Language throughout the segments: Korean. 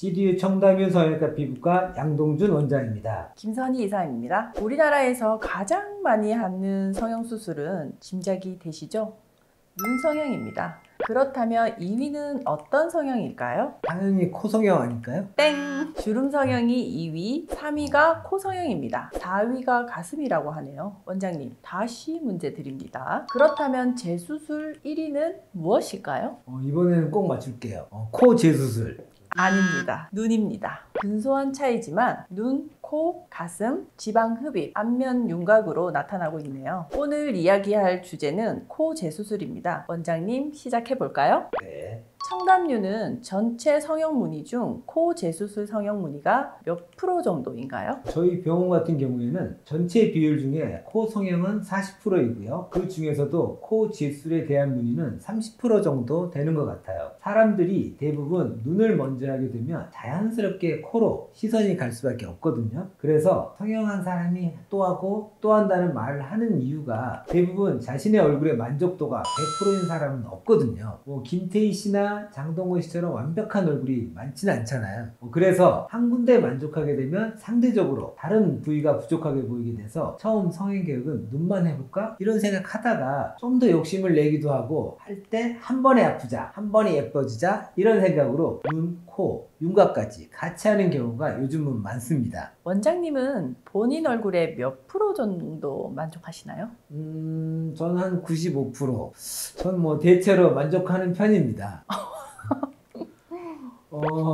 CDU 청담윤 성형외과 피부과 양동준 원장입니다. 김선희 이사입니다. 우리나라에서 가장 많이 하는 성형수술은 짐작이 되시죠? 눈 성형입니다. 그렇다면 2위는 어떤 성형일까요? 당연히 코 성형 아닐까요? 땡! 주름 성형이 2위, 3위가 코 성형입니다. 4위가 가슴이라고 하네요. 원장님, 다시 문제 드립니다. 그렇다면 재수술 1위는 무엇일까요? 이번에는 꼭 맞출게요. 코 재수술. 아닙니다. 눈입니다. 근소한 차이지만 눈, 코, 가슴, 지방 흡입, 안면 윤곽으로 나타나고 있네요. 오늘 이야기할 주제는 코 재수술입니다. 원장님 시작해 볼까요? 네. 청담윤은 전체 성형 무늬 중 코 재수술 성형 무늬가 몇 프로 정도인가요? 저희 병원 같은 경우에는 전체 비율 중에 코 성형은 40%이고요. 그 중에서도 코 재수술에 대한 문의는 30% 정도 되는 것 같아요. 사람들이 대부분 눈을 먼저 하게 되면 자연스럽게 코로 시선이 갈 수밖에 없거든요. 그래서 성형한 사람이 또 하고 또 한다는 말을 하는 이유가 대부분 자신의 얼굴의 만족도가 100%인 사람은 없거든요. 김태희 씨나 장동건 씨처럼 완벽한 얼굴이 많지는 않잖아요. 그래서 한 군데 만족하게 되면 상대적으로 다른 부위가 부족하게 보이게 돼서 처음 성형 계획은 눈만 해볼까? 이런 생각하다가 좀 더 욕심을 내기도 하고 할 때 한 번에 아프자, 한 번에 예뻐지자 이런 생각으로 눈, 코, 윤곽까지 같이 하는 경우가 요즘은 많습니다. 원장님은 본인 얼굴에 몇 프로 정도 만족하시나요? 저는 한 95%. 전 뭐 대체로 만족하는 편입니다.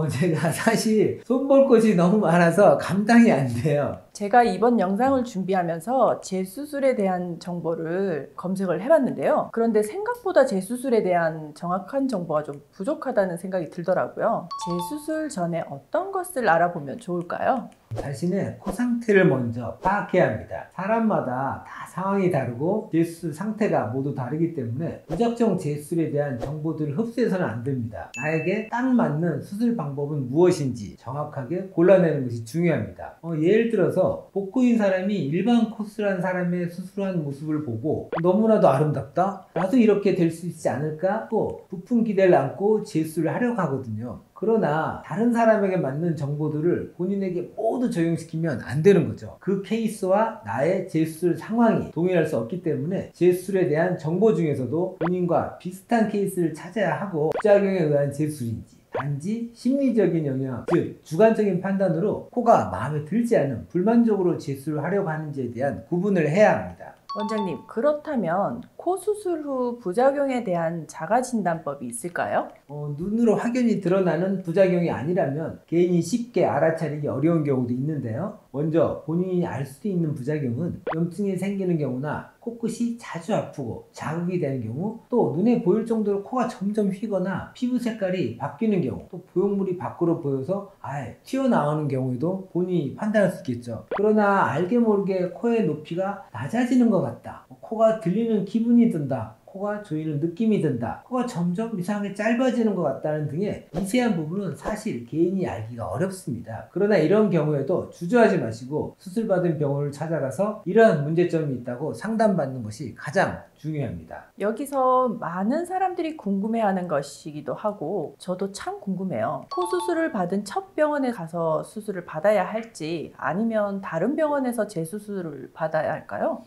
제가 사실 손볼 곳이 너무 많아서 감당이 안 돼요. 제가 이번 영상을 준비하면서 재수술에 대한 정보를 검색을 해봤는데요. 그런데 생각보다 재수술에 대한 정확한 정보가 좀 부족하다는 생각이 들더라고요. 재수술 전에 어떤 것을 알아보면 좋을까요? 자신의 코 상태를 먼저 파악해야 합니다. 사람마다 다 상황이 다르고 재수술 상태가 모두 다르기 때문에 무작정 재수술에 대한 정보들을 흡수해서는 안 됩니다. 나에게 딱 맞는 수술 방법은 무엇인지 정확하게 골라내는 것이 중요합니다. 예를 들어서 복코인 사람이 일반 코스란 사람의 수술한 모습을 보고 너무나도 아름답다? 나도 이렇게 될 수 있지 않을까? 또 부푼 기대를 안고 재수술을 하려고 하거든요. 그러나 다른 사람에게 맞는 정보들을 본인에게 모두 적용시키면 안 되는 거죠. 그 케이스와 나의 재수술 상황이 동일할 수 없기 때문에 재수술에 대한 정보 중에서도 본인과 비슷한 케이스를 찾아야 하고 부작용에 의한 재수술인지 단지 심리적인 영향, 즉 주관적인 판단으로 코가 마음에 들지 않은 불만족으로 재수술을 하려고 하는지에 대한 구분을 해야 합니다. 원장님, 그렇다면 코 수술 후 부작용에 대한 자가진단법이 있을까요? 눈으로 확연히 드러나는 부작용이 아니라면 개인이 쉽게 알아차리기 어려운 경우도 있는데요. 먼저 본인이 알 수 있는 부작용은 염증이 생기는 경우나 코끝이 자주 아프고 자극이 되는 경우, 또 눈에 보일 정도로 코가 점점 휘거나 피부 색깔이 바뀌는 경우, 또 보형물이 밖으로 보여서 아예 튀어나오는 경우에도 본인이 판단할 수 있겠죠. 그러나 알게 모르게 코의 높이가 낮아지는 것 같다, 코가 들리는 기분이 든다, 코가 조이는 느낌이 든다, 코가 점점 이상하게 짧아지는 것 같다는 등의 미세한 부분은 사실 개인이 알기가 어렵습니다. 그러나 이런 경우에도 주저하지 마시고 수술받은 병원을 찾아가서 이러한 문제점이 있다고 상담받는 것이 가장 중요합니다. 여기서 많은 사람들이 궁금해하는 것이기도 하고 저도 참 궁금해요. 코 수술을 받은 첫 병원에 가서 수술을 받아야 할지 아니면 다른 병원에서 재수술을 받아야 할까요?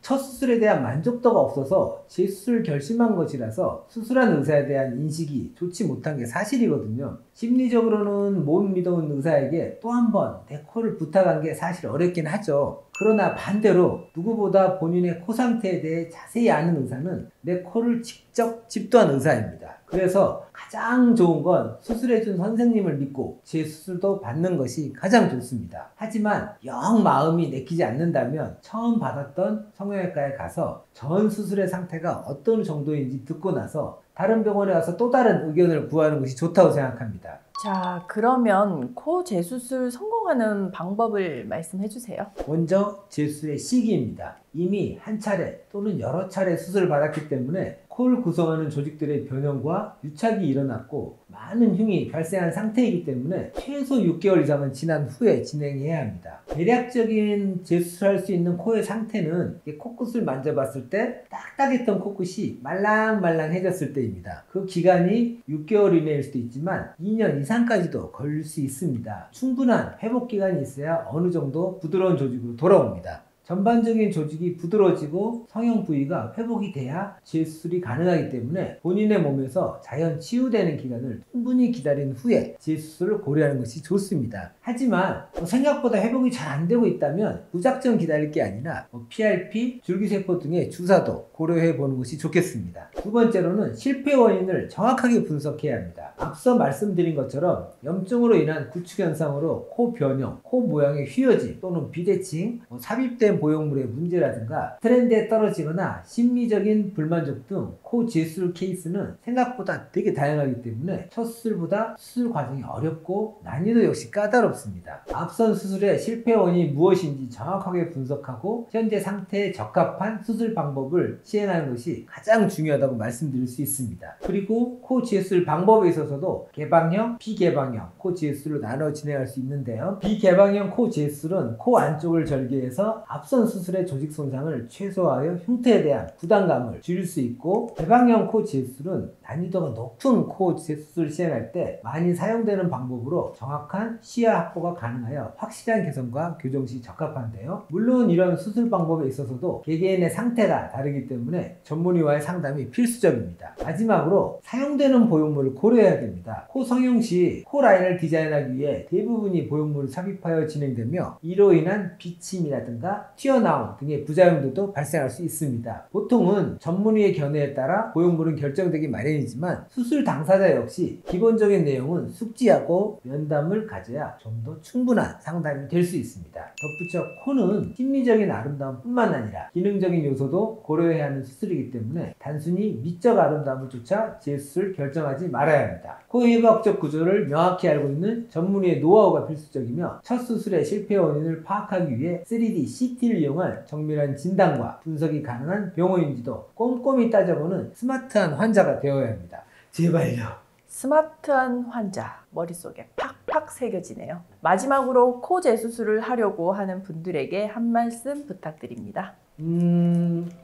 첫 수술에 대한 만족도가 없어서 재수술 결심한 것이라서 수술한 의사에 대한 인식이 좋지 못한 게 사실이거든요. 심리적으로는 못 믿어온 의사에게 또 한 번 내 코를 부탁한 게 사실 어렵긴 하죠. 그러나 반대로 누구보다 본인의 코 상태에 대해 자세히 아는 의사는 내 코를 직접 집도한 의사입니다. 그래서 가장 좋은 건 수술해준 선생님을 믿고 재수술도 받는 것이 가장 좋습니다. 하지만 영 마음이 내키지 않는다면 처음 받았던 성형외과에 가서 전 수술의 상태가 어떤 정도인지 듣고 나서 다른 병원에 가서 또 다른 의견을 구하는 것이 좋다고 생각합니다. 자, 그러면 코 재수술 성공하는 방법을 말씀해 주세요. 먼저 재수술의 시기입니다. 이미 한 차례 또는 여러 차례 수술을 받았기 때문에 코를 구성하는 조직들의 변형과 유착이 일어났고 많은 흉이 발생한 상태이기 때문에 최소 6개월 이상은 지난 후에 진행해야 합니다. 대략적인 재수술할 수 있는 코의 상태는 코끝을 만져봤을 때 딱딱했던 코끝이 말랑말랑해졌을 때입니다. 그 기간이 6개월 이내일 수도 있지만 2년 이상까지도 걸릴 수 있습니다. 충분한 회복 기간이 있어야 어느 정도 부드러운 조직으로 돌아옵니다. 전반적인 조직이 부드러워지고 성형 부위가 회복이 돼야 재수술이 가능하기 때문에 본인의 몸에서 자연 치유되는 기간을 충분히 기다린 후에 재수술을 고려하는 것이 좋습니다. 하지만 생각보다 회복이 잘 안 되고 있다면 무작정 기다릴 게 아니라 PRP, 줄기세포 등의 주사도 고려해 보는 것이 좋겠습니다. 두 번째로는 실패 원인을 정확하게 분석해야 합니다. 앞서 말씀드린 것처럼 염증으로 인한 구축 현상으로 코 변형, 코 모양의 휘어짐 또는 비대칭, 삽입된 보형물의 문제라든가 트렌드에 떨어지거나 심리적인 불만족 등 코 재수술 케이스는 생각보다 되게 다양하기 때문에 첫 수술보다 수술 과정이 어렵고 난이도 역시 까다롭습니다. 앞선 수술의 실패 원인이 무엇인지 정확하게 분석하고 현재 상태에 적합한 수술 방법을 시행하는 것이 가장 중요하다고 말씀드릴 수 있습니다. 그리고 코 재수술 방법에 있어서도 개방형, 비개방형 코 재수술로 나눠 진행할 수 있는데요. 비개방형 코 재수술은 코 안쪽을 절개해서 앞선 수술의 조직 손상을 최소화하여 흉터에 대한 부담감을 줄일 수 있고, 개방형 코 재수술은 난이도가 높은 코 재수술을 시행할 때 많이 사용되는 방법으로 정확한 시야 확보가 가능하여 확실한 개선과 교정 시 적합한데요. 물론 이런 수술 방법에 있어서도 개개인의 상태가 다르기 때문에 전문의와의 상담이 필수적입니다. 마지막으로 사용되는 보형물을 고려해야 됩니다. 코 성형 시 코 라인을 디자인하기 위해 대부분이 보형물을 삽입하여 진행되며 이로 인한 비침이라든가 튀어나옴 등의 부작용들도 발생할 수 있습니다. 보통은 전문의의 견해에 따라 보형물은 결정되기 마련이지만 수술 당사자 역시 기본적인 내용은 숙지하고 면담을 가져야 좀 더 충분한 상담이 될 수 있습니다. 덧붙여 코는 심리적인 아름다움 뿐만 아니라 기능적인 요소도 고려해야 하는 수술이기 때문에 단순히 미적 아름다움을 쫓아 재수술 결정하지 말아야 합니다. 코의 해부학적 구조를 명확히 알고 있는 전문의의 노하우가 필수적이며 첫 수술의 실패 원인을 파악하기 위해 3D CT를 이용한 정밀한 진단과 분석이 가능한 병원인지도 꼼꼼히 따져보는 스마트한 환자가 되어야 합니다. 제발요. 스마트한 환자, 머릿속에 팍팍 새겨지네요. 마지막으로 코 재수술을 하려고 하는 분들에게 한 말씀 부탁드립니다.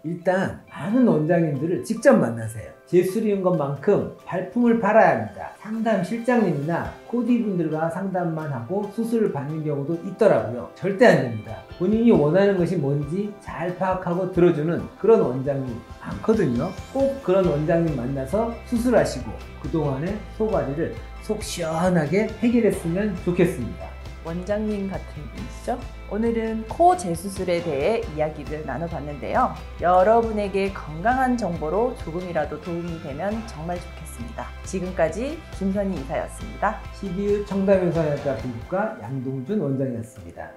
일단 많은 원장님들을 직접 만나세요. 재수술인 것만큼 발품을 팔아야 합니다. 상담 실장님이나 코디분들과 상담만 하고 수술을 받는 경우도 있더라고요. 절대 안 됩니다. 본인이 원하는 것이 뭔지 잘 파악하고 들어주는 그런 원장님 많거든요. 꼭 그런 원장님 만나서 수술하시고 그동안의 소관리를 속 시원하게 해결했으면 좋겠습니다. 원장님 같은 분이시죠? 오늘은 코 재수술에 대해 이야기를 나눠봤는데요. 여러분에게 건강한 정보로 조금이라도 도움이 되면 정말 좋겠습니다. 지금까지 김선희 이사였습니다. CBU 청담여성의학과 부국과 양동준 원장이었습니다.